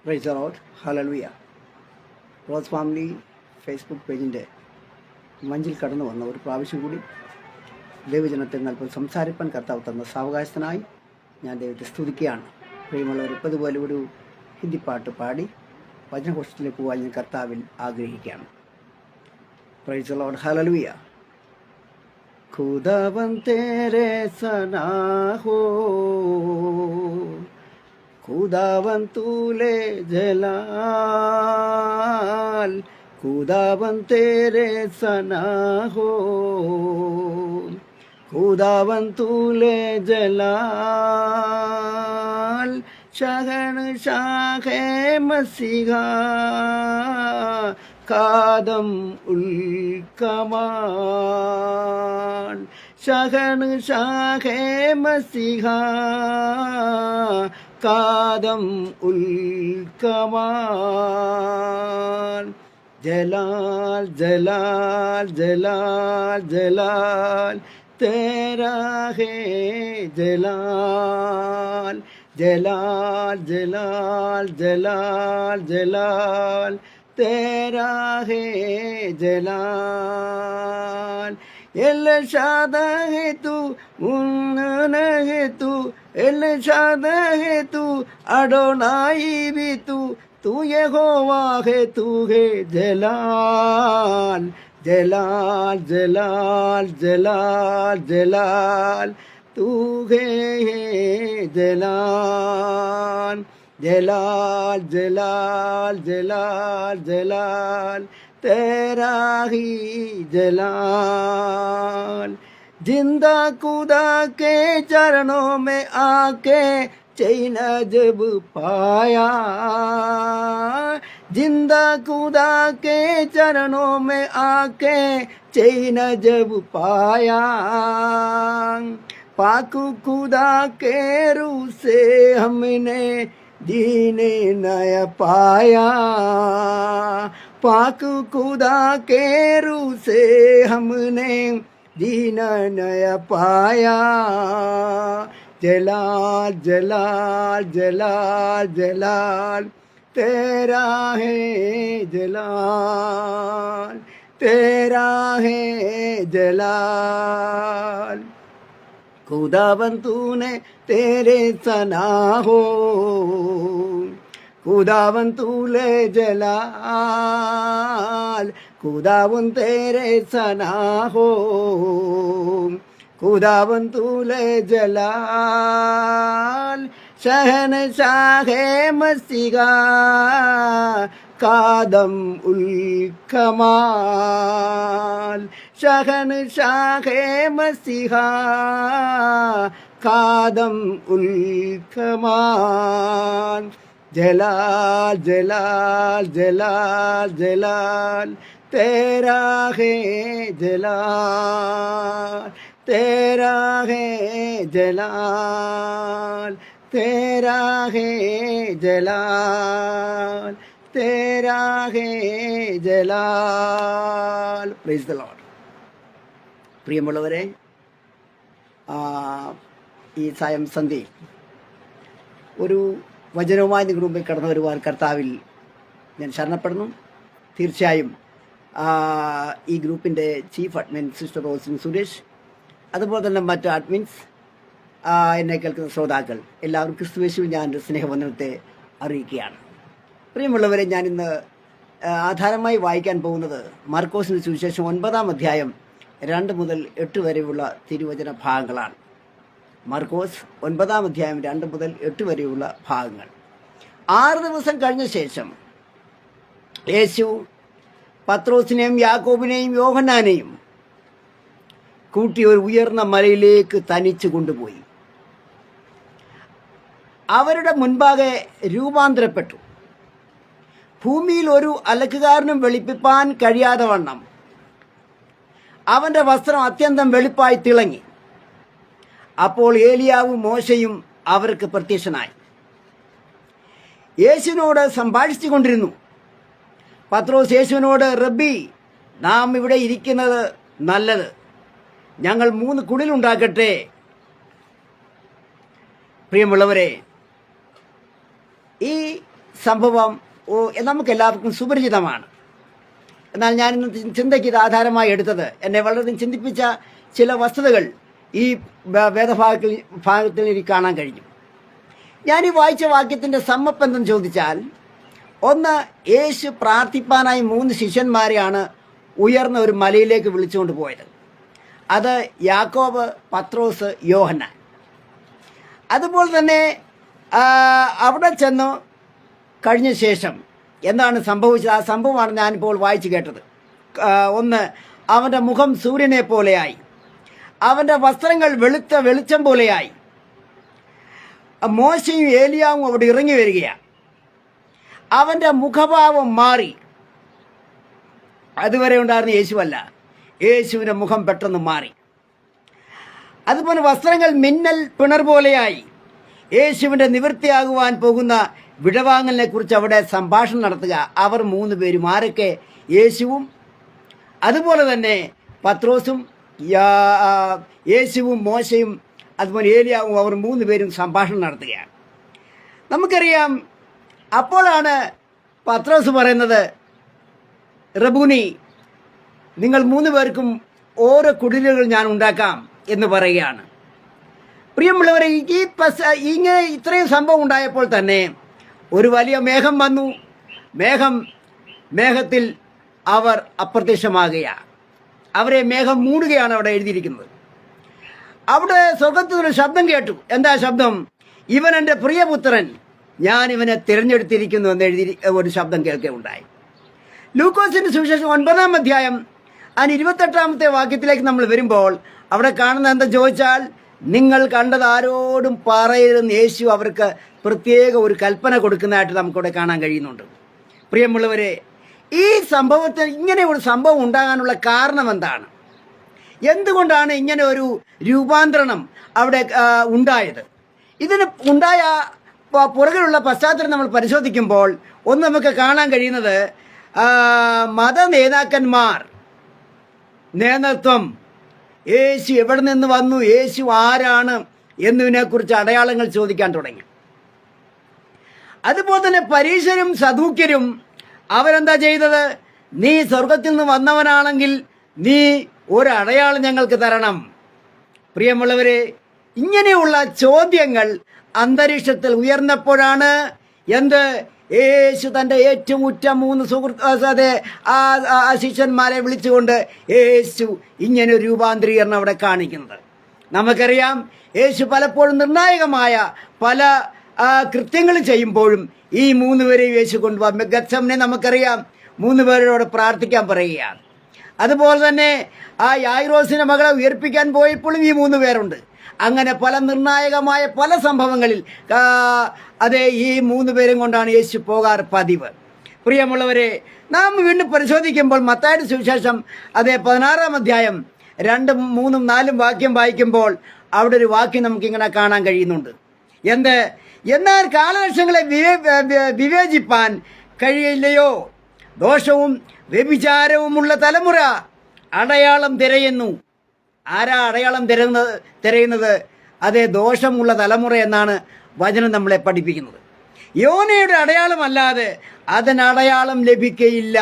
Price the lord, hallelujah. Rose family Facebook പേജിൻ്റെ മഞ്ചിൽ കടന്നു വന്ന ഒരു പ്രാവശ്യം കൂടി ദൈവജനത്തെ അല്പം സംസാരിപ്പാൻ കർത്താവ് തന്ന സാവകാശത്തിനായി ഞാൻ ദൈവത്തെ സ്തുതിക്കുകയാണ്. പ്രിയമുള്ളവർ, ഇപ്പതുപോലെ ഒരു ഹിന്ദി പാട്ട് പാടി വചനഘോഷത്തിലേക്ക് പോകാൻ ഞാൻ കർത്താവിൽ ആഗ്രഹിക്കുകയാണ്. Price the lord, hallelujah. खुदावन तेरे सना हो, खुदावन तूले जलाल, खुदावन तेरे सना हो, खुदावन तूले जलाल, शहन शाहे मसीहा कादम उल कमान, शहन शाहे मसीहा कादम उल कमान, जलाल जलाल जलाल जलाल तेरा है जलाल, जलाल जलाल जलाल जलाल तेरा है जलाल, एल शादा है तू, मुन्न है तू, एल शादा है तू, अडोनाई भी तू, तू यहोवा है, तू है जलाल, जलाल जलाल जलाल जलाल तू है जलाल, जलाल जलाल जलाल जलाल तेरा ही जलाल, जिंदा खुदा के चरणों में आके चैन जब पाया, जिंदा खुदा के चरणों में आके चैन जब पाया, पाक खुदा के रूह से हमने जीने नया पाया, पाक खुदा के रूह से हमने जीना नया पाया, जलाल जलाल जलाल जलाल तेरा है जलाल, तेरा है जलाल, खुदावन तूने तेरे सना हो, खुदावन तूले जलाल, खुदावन तेरे सना हो, खुदावन तूले जलाल, शहन शाहे मसीहा कादम उल कमाल, शहन शाहे मसीहा कादम उल कमाल, जलाल जलाल जलाल जलाल तेरा है जलाल, तेरा है जलाल, तेरा है जलाल, तेरा है जलाल. Price the Lord. പ്രിയമുള്ളവരെ, ഈ സായം സന്ധ്യയിൽ ഒരു വചനവുമായി നിങ്ങളുടെ മുമ്പിൽ കടന്നു വരുവാൻ കർത്താവിൽ ഞാൻ ശരണപ്പെടുന്നു. തീർച്ചയായും ഈ ഗ്രൂപ്പിൻ്റെ chief admin sister Rosin Suresh, അതുപോലെ തന്നെ മറ്റ് അഡ്മിൻസ്, എന്നെ കേൾക്കുന്ന ശ്രോതാക്കൾ എല്ലാവരും ക്രിസ്തുയേശുവിൽ ഞാൻ സ്നേഹവന്ദനത്തെ അറിയിക്കുകയാണ്. പ്രിയമുള്ളവരെ, ഞാനിന്ന് ആധാരമായി വായിക്കാൻ പോകുന്നത് മാർക്കോസിന് സുവിശേഷം 9-ാം അധ്യായം 2 മുതൽ 8 വരെയുള്ള തിരുവചന ഭാഗങ്ങളാണ്. മാർക്കോസ് 9-ാം അധ്യായം 2 മുതൽ 8 വരെയുള്ള ഭാഗങ്ങൾ. 6 ദിവസം കഴിഞ്ഞ ശേഷം യേശു പത്രോസിനെയും യാക്കോബിനെയും യോഹന്നാനെയും കൂട്ടി ഒരു ഉയർന്ന മലയിലേക്ക് തനിച്ചു കൊണ്ടുപോയി. അവരുടെ മുൻപാകെ രൂപാന്തരപ്പെട്ടു. ഭൂമിയിൽ ഒരു അലക്കുകാരനും വെളുപ്പിപ്പാൻ കഴിയാതെ വണ്ണം അവൻ്റെ വസ്ത്രം അത്യന്തം വെളുപ്പായി തിളങ്ങി. അപ്പോൾ ഏലിയാവും മോശയും അവർക്ക് പ്രത്യക്ഷനായി യേശുവിനോട് സംഭാഷിച്ചു കൊണ്ടിരുന്നു. പത്രോസ് യേശുവിനോട്, റബ്ബി, നാം ഇവിടെ ഇരിക്കുന്നത് നല്ലത്, ഞങ്ങൾ 3 കുടിലുണ്ടാക്കട്ടെ. പ്രിയമുള്ളവരെ, ഈ സംഭവം നമുക്കെല്ലാവർക്കും സുപരിചിതമാണ്. എന്നാൽ ഞാനിന്ന് ചിന്തയ്ക്ക് ഇത് ആധാരമായി എടുത്തത് എന്നെ വളരെ ചിന്തിപ്പിച്ച ചില വസ്തുതകൾ ഈ ഭാഗത്തിൽ എനിക്ക് കാണാൻ കഴിഞ്ഞു. ഞാൻ ഈ വായിച്ച വാക്യത്തിൻ്റെ സമ്മപ്പ് എന്തെന്ന് ചോദിച്ചാൽ, ഒന്ന്, യേശു പ്രാർത്ഥിപ്പാനായി 3 ശിഷ്യന്മാരെയാണ് ഉയർന്ന ഒരു മലയിലേക്ക് വിളിച്ചുകൊണ്ട് പോയത്. അത് യാക്കോബ്, പത്രോസ്, യോഹന്നാൻ. അതുപോലെ തന്നെ അവിടെ ചെന്ന് കഴിഞ്ഞ ശേഷം എന്താണ് സംഭവിച്ചത്? ആ സംഭവമാണ് ഞാനിപ്പോൾ വായിച്ചു കേട്ടത്. ഒന്ന്, അവൻ്റെ മുഖം സൂര്യനെ പോലെയായി, അവൻ്റെ വസ്ത്രങ്ങൾ വെളുത്ത വെളിച്ചം പോലെയായി. മോശയും ഏലിയാവും അവിടെ ഇറങ്ങി വരികയാണ്. അവൻ്റെ മുഖഭാവം മാറി. അതുവരെ ഉണ്ടായിരുന്ന യേശുവല്ല, യേശുവിൻ്റെ മുഖം പെട്ടെന്ന് മാറി. അതുപോലെ വസ്ത്രങ്ങൾ മിന്നൽ പിണർ പോലെയായി. യേശുവിൻ്റെ നിവൃത്തിയാകുവാൻ പോകുന്ന വിടവാങ്ങലിനെ കുറിച്ച് അവിടെ സംഭാഷണം നടത്തുക. അവർ 3 പേരും, ആരൊക്കെ? യേശുവും അതുപോലെ തന്നെ പത്രോസും യേശുവും മോശയും അതുപോലെ ഏലിയാവും, അവർ 3 പേരും സംഭാഷണം നടത്തുകയാണ്. നമുക്കറിയാം, അപ്പോഴാണ് പത്രോസ് പറയുന്നത്, റബൂനി, നിങ്ങൾ 3 പേർക്കും ഓരോ കുടിലുകൾ ഞാൻ ഉണ്ടാക്കാം എന്ന് പറയുകയാണ്. പ്രിയമുള്ളവരെ, ഇങ്ങനെ ഇത്രയും സംഭവം ഉണ്ടായപ്പോൾ തന്നെ ഒരു വലിയ മേഘം വന്നു. മേഘത്തിൽ അവർ അപ്രത്യക്ഷമാകുകയാണ്. അവരെ മേഘം മൂടുകയാണ് അവിടെ എഴുതിയിരിക്കുന്നത്. അവിടെ സ്വർഗത്തിൽ ഒരു ശബ്ദം കേട്ടു. എന്താ ശബ്ദം? ഇവൻ എൻ്റെ പ്രിയപുത്രൻ, ഞാൻ ഇവനെ തിരഞ്ഞെടുത്തിരിക്കുന്നു എന്ന് എഴുതി ഒരു ശബ്ദം കേൾക്കുകയുണ്ടായി. ലൂക്കോസിന്റെ സുവിശേഷം 9-ാം അധ്യായം 28-ാമത്തെ വാക്യത്തിലേക്ക് നമ്മൾ വരുമ്പോൾ അവിടെ കാണുന്ന എന്താ ചോദിച്ചാൽ, നിങ്ങൾ കണ്ടത് ആരോടും പറയരുതെന്ന് യേശു അവർക്ക് പ്രത്യേക ഒരു കൽപ്പന കൊടുക്കുന്നതായിട്ട് നമുക്കിവിടെ കാണാൻ കഴിയുന്നുണ്ട്. പ്രിയമുള്ളവരെ, ഈ സംഭവത്തിൽ ഇങ്ങനെ ഒരു സംഭവം ഉണ്ടാകാനുള്ള കാരണം എന്താണ്? എന്തുകൊണ്ടാണ് ഇങ്ങനെ ഒരു രൂപാന്തരണം അവിടെ ഉണ്ടായത്? ഇതിന് ഉണ്ടായ പുറകിലുള്ള പശ്ചാത്തലം നമ്മൾ പരിശോധിക്കുമ്പോൾ ഒന്ന് നമുക്ക് കാണാൻ കഴിയുന്നത്, മത നേതാക്കന്മാർ, നേതൃത്വം, യേശു എവിടെ നിന്ന് വന്നു, യേശു ആരാണ് എന്നതിനെക്കുറിച്ച് അടയാളങ്ങൾ ചോദിക്കാൻ തുടങ്ങി. അതുപോലെ തന്നെ പരീശരും സദൂക്യരും അവരെന്താ ചെയ്തത്? നീ സ്വർഗത്തിൽ നിന്ന് വന്നവനാണെങ്കിൽ നീ ഒരു അടയാളം ഞങ്ങൾക്ക് തരണം. പ്രിയമുള്ളവരെ, ഇങ്ങനെയുള്ള ചോദ്യങ്ങൾ അന്തരീക്ഷത്തിൽ ഉയർന്നപ്പോഴാണ് യേശു തൻ്റെ ഏറ്റവും ഉറ്റ 3 ശിഷ്യന്മാരെ വിളിച്ചുകൊണ്ട് യേശു ഇങ്ങനെ ഒരു രൂപാന്തരീകരണം അവിടെ കാണിക്കുന്നത്. നമുക്കറിയാം, യേശു പലപ്പോഴും നിർണായകമായ പല കൃത്യങ്ങൾ ചെയ്യുമ്പോഴും ഈ 3 പേരെയും യേശു കൊണ്ടുപോകാം. ഗത്സമനെ നമുക്കറിയാം, 3 പേരോട് പ്രാർത്ഥിക്കാൻ പറയുകയാണ്. അതുപോലെ തന്നെ യായിറോസിന്റെ മകളെ ഉയർപ്പിക്കാൻ പോയപ്പോഴും ഈ 3 പേരുണ്ട്. അങ്ങനെ പല നിർണായകമായ പല സംഭവങ്ങളിൽ ഈ 3 പേരും കൊണ്ടാണ് യേശു പോകാറ് പതിവ്. പ്രിയമുള്ളവരെ, നാം വീണ്ടും പരിശോധിക്കുമ്പോൾ മത്തായിയുടെ സുവിശേഷം 16-ാം അധ്യായം 2, 3, 4 വാക്യം വായിക്കുമ്പോൾ അവിടെ ഒരു വാക്യം നമുക്കിങ്ങനെ കാണാൻ കഴിയുന്നുണ്ട്. എന്നാൽ കാലവർഷങ്ങളെ വിവേചിപ്പാൻ കഴിയില്ലയോ? ദോഷവും വ്യഭിചാരവുമുള്ള തലമുറ അടയാളം തിരയുന്നു. ആരാ അടയാളം തിരയുന്നത്? ദോഷമുള്ള തലമുറ എന്നാണ് വചനം നമ്മളെ പഠിപ്പിക്കുന്നത്. യോനയുടെ അടയാളമല്ലാതെ അതിനടയാളം ലഭിക്കയില്ല.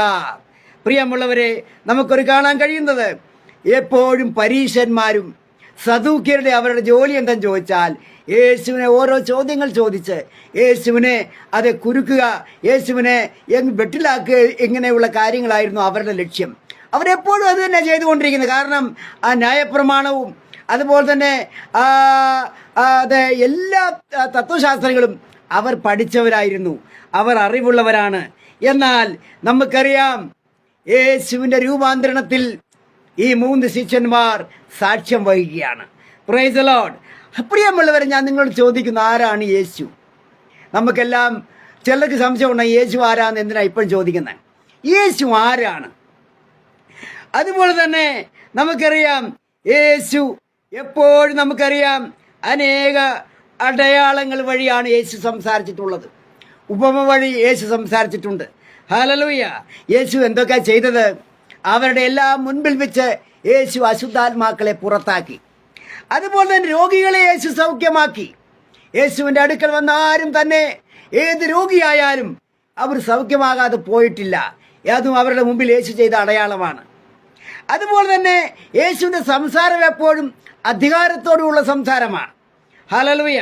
പ്രിയമുള്ളവരെ, നമുക്കൊരു കാണാൻ കഴിയുന്നത്, എപ്പോഴും പരീശന്മാരും സദൂക്യരുടെ അവരുടെ ജോലി എന്തെന്ന് ചോദിച്ചാൽ യേശുവിനെ ഓരോ ചോദ്യങ്ങൾ ചോദിച്ച് യേശുവിനെ കുരുക്കുക, യേശുവിനെ വെട്ടിലാക്കുക, ഇങ്ങനെയുള്ള കാര്യങ്ങളായിരുന്നു അവരുടെ ലക്ഷ്യം. അവരെപ്പോഴും അത് തന്നെ ചെയ്തുകൊണ്ടിരിക്കുന്നത്. കാരണം ആ ന്യായപ്രമാണവും അതുപോലെ തന്നെ എല്ലാ തത്വശാസ്ത്രങ്ങളും അവർ പഠിച്ചവരായിരുന്നു, അവർ അറിവുള്ളവരാണ്. എന്നാൽ നമുക്കറിയാം, യേശുവിൻ്റെ രൂപാന്തരണത്തിൽ ഈ 3 ശിഷ്യന്മാർ സാക്ഷ്യം വഹിക്കുകയാണ്. Price the Lord. പ്രിയമുള്ളവരെ, ഞാൻ നിങ്ങളോട് ചോദിക്കുന്നു, ആരാണ് യേശു? നമുക്കെല്ലാം ചിലർക്ക് സംശയമുണ്ട്, യേശു ആരാന്ന് എന്തിനാ ഇപ്പോഴും ചോദിക്കുന്നത്? യേശു ആരാണ്? അതുപോലെ തന്നെ നമുക്കറിയാം, യേശു എപ്പോഴും നമുക്കറിയാം അനേക അടയാളങ്ങൾ വഴിയാണ് യേശു സംസാരിച്ചിട്ടുള്ളത്. ഉപമ വഴി യേശു സംസാരിച്ചിട്ടുണ്ട്. ഹല്ലേലൂയ. യേശു എന്തൊക്കെ ചെയ്തത്? അവരുടെ എല്ലാം മുൻപിൽ വെച്ച് യേശു അശുദ്ധാത്മാക്കളെ പുറത്താക്കി. അതുപോലെ തന്നെ രോഗികളെ യേശു സൗഖ്യമാക്കി. യേശുവിൻ്റെ അടുക്കൽ വന്ന ആരും തന്നെ ഏത് രോഗിയായാലും അവർ സൗഖ്യമാകാതെ പോയിട്ടില്ല. അതും അവരുടെ മുമ്പിൽ യേശു ചെയ്ത അടയാളമാണ്. അതുപോലെ തന്നെ യേശുവിൻ്റെ സംസാരം എപ്പോഴും അധികാരത്തോടുള്ള സംസാരമാണ്. ഹല്ലേലൂയ.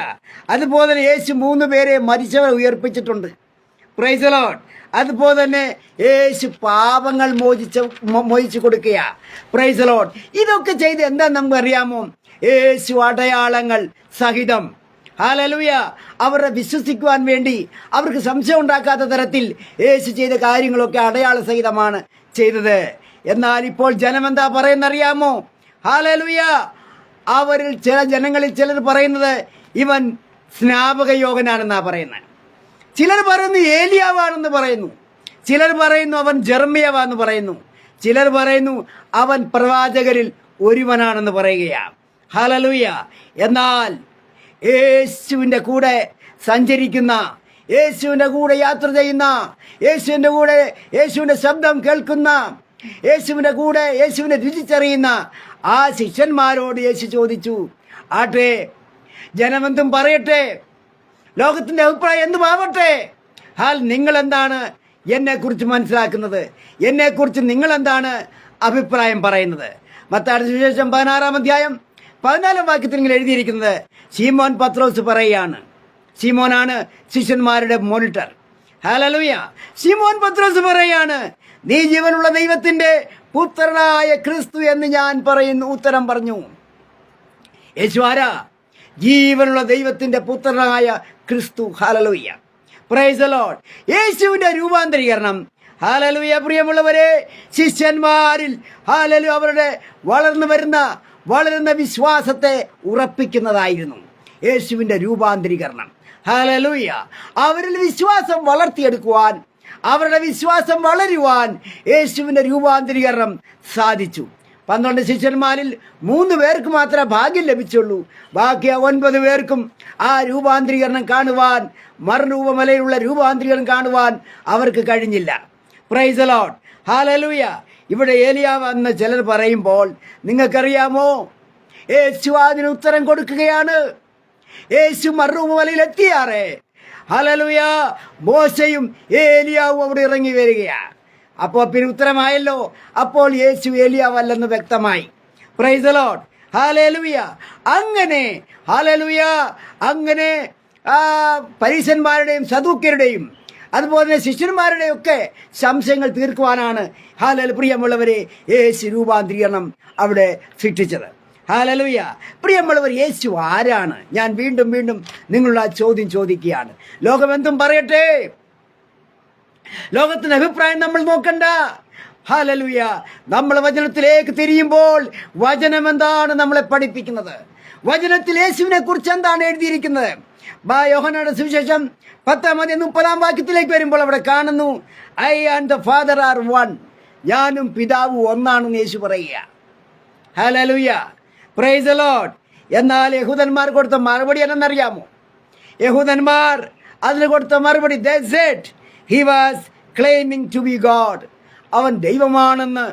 അതുപോലെ തന്നെ യേശു 3 പേരെ മരിച്ചവരെ ഉയർപ്പിച്ചിട്ടുണ്ട്. Price the Lord. അതുപോലെ തന്നെ യേശു പാപങ്ങൾ മോചിച്ചു കൊടുക്കുക. Price the Lord. ഇതൊക്കെ ചെയ്ത് എന്താ നമുക്കറിയാമോ? യേശു അടയാളങ്ങൾ സഹിതം, ഹല്ലേലൂയ, അവരെ വിശ്വസിക്കുവാൻ വേണ്ടി അവർക്ക് സംശയം ഉണ്ടാക്കാത്ത തരത്തിൽ യേശു ചെയ്ത കാര്യങ്ങളൊക്കെ അടയാള സഹിതമാണ് ചെയ്തത്. എന്നാൽ ഇപ്പോൾ ജനം എന്താ പറയുന്നറിയാമോ? ഹല്ലേലൂയ. അവരിൽ ജനങ്ങളിൽ ചിലർ പറയുന്നത് ഇവൻ സ്നാപക യോഹന്നാനെന്നാ പറയുന്നത്. ചിലർ പറയുന്നു ഏലിയാവാണെന്ന് പറയുന്നു. ചിലർ പറയുന്നു അവൻ ജെറമ്യാവാന്ന് പറയുന്നു. ചിലർ പറയുന്നു അവൻ പ്രവാചകരിൽ ഒരുവനാണെന്ന് പറയുകയാണ്. ഹല്ലേലൂയ. എന്നാൽ യേശുവിൻ്റെ കൂടെ സഞ്ചരിക്കുന്ന, യേശുവിൻ്റെ കൂടെ യാത്ര ചെയ്യുന്ന, യേശുവിൻ്റെ കൂടെ യേശുവിൻ്റെ ശബ്ദം കേൾക്കുന്ന, യേശുവിൻ്റെ കൂടെ യേശുവിനെ രുചിച്ചറിയുന്ന ആ ശിഷ്യന്മാരോട് യേശു ചോദിച്ചു, ആട്ടെ, ജനമെന്തും പറയട്ടെ, ലോകത്തിൻ്റെ അഭിപ്രായം എന്തുമാവട്ടെ, നിങ്ങളെന്താണ് എന്നെക്കുറിച്ച് മനസ്സിലാക്കുന്നത്? എന്നെക്കുറിച്ച് നിങ്ങളെന്താണ് അഭിപ്രായം പറയുന്നത്? മത്തായിയുടെ സുവിശേഷം 16-ാം അധ്യായം 14-ാം വാക്യത്തിൽ ഇങ്ങനെ എഴുതിയിരിക്കുന്നത്, ശീമോൻ പത്രോസ് പറയുകയാണ്. ശീമോനാണ് ശിഷ്യന്മാരുടെ മോണിറ്റർ. ഹല്ലേലൂയ. ശീമോൻ പത്രോസ് പറയുകയാണ്, നീ ജീവനുള്ള ദൈവത്തിന്റെ പുത്രനായ ക്രിസ്തു എന്ന് ഞാൻ പറയുന്നു. ഉത്തരം പറഞ്ഞു. യേശു ആരാ? ജീവനുള്ള ദൈവത്തിന്റെ പുത്രനായ ക്രിസ്തു. ഹല്ലേലൂയ. Praise the Lord. യേശുവിന്റെ രൂപാന്തരീകരണം, ഹല്ലേലൂയ, പ്രിയമുള്ളവരെ, ശിഷ്യന്മാരിൽ ഹല്ലേലൂയ അവരുടെ വളരുന്ന വിശ്വാസത്തെ ഉറപ്പിക്കുന്നതായിരുന്നു യേശുവിന്റെ രൂപാന്തരീകരണം. ഹല്ലേലൂയ. അവരിൽ വിശ്വാസം വളർത്തിയെടുക്കുവാൻ, അവരുടെ വിശ്വാസം വളരുവാൻ യേശുവിൻ്റെ രൂപാന്തരീകരണം സാധിച്ചു. 12 ശിഷ്യന്മാരിൽ 3 പേർക്ക് മാത്രമേ ഭാഗ്യം ലഭിച്ചുള്ളൂ. ബാക്കി 9 പേർക്കും ആ രൂപാന്തരീകരണം കാണുവാൻ, മറുരൂപമലയിലുള്ള രൂപാന്തരീകരണം കാണുവാൻ അവർക്ക് കഴിഞ്ഞില്ല. Price the lord. ഹല്ലേലൂയ. ഇവിടെ ഏലിയാവ് എന്ന് ചിലർ പറയുമ്പോൾ നിങ്ങൾക്കറിയാമോ, യേശു അതിന് ഉത്തരം കൊടുക്കുകയാണ്. യേശു മറുരൂപമലയിൽ എത്തിയാറേ. ഹല്ലേലൂയ. മോശയും ഏലിയാവും അവിടെ ഇറങ്ങി വരികയാണ്. അപ്പോൾ പിന്നെ ഉത്തരമായല്ലോ. അപ്പോൾ യേശു ഏലിയാവല്ലെന്ന് വ്യക്തമായി. Price the lord. ഹല്ലേലൂയ. അങ്ങനെ ഹല്ലേലൂയ അങ്ങനെ പരീശന്മാരുടെയും സദൂക്യരുടെയും അതുപോലെ തന്നെ ശിഷ്യന്മാരുടെയും ഒക്കെ സംശയങ്ങൾ തീർക്കുവാനാണ് ഹല്ലേലൂയ പ്രിയമുള്ളവരെ യേശു രൂപാന്തരീകരണം അവിടെ സൃഷ്ടിച്ചത്. ഹല്ലേലൂയ. പ്രിയമുള്ളവർ, യേശു ആരാണ്? ഞാൻ വീണ്ടും നിങ്ങളുടെ ആ ചോദ്യം ചോദിക്കുകയാണ്. ലോകമെന്തും പറയട്ടെ, ലോകത്തിന്റെ അഭിപ്രായം നമ്മൾ നോക്കണ്ട. ഹല്ലേലൂയ. നമ്മൾ വചനത്തിലേക്ക് തിരിയുമ്പോൾ വചനം എന്താണ് നമ്മളെ പഠിപ്പിക്കുന്നത്? വചനത്തിൽ യേശുവിനെ കുറിച്ച് എന്താണ് എഴുതിയിരിക്കുന്നത്? യോഹന്നാന്റെ സുവിശേഷം 10-30 വാക്യത്തിലേക്ക് വരുമ്പോൾ അവിടെ കാണുന്നു, I and the father are one. ഞാനും പിതാവും ഒന്നാണെന്ന് യേശു പറയുക. ഹല്ലേലൂയ. Praise the lord. എന്നാൽ യഹൂദന്മാർ കൊടുത്ത മറുപടി എന്നറിയാമോ? യഹൂദന്മാർ അതിന് കൊടുത്ത മറുപടി, they said he was claiming to be God. അവൻ ദൈവമാണെന്ന്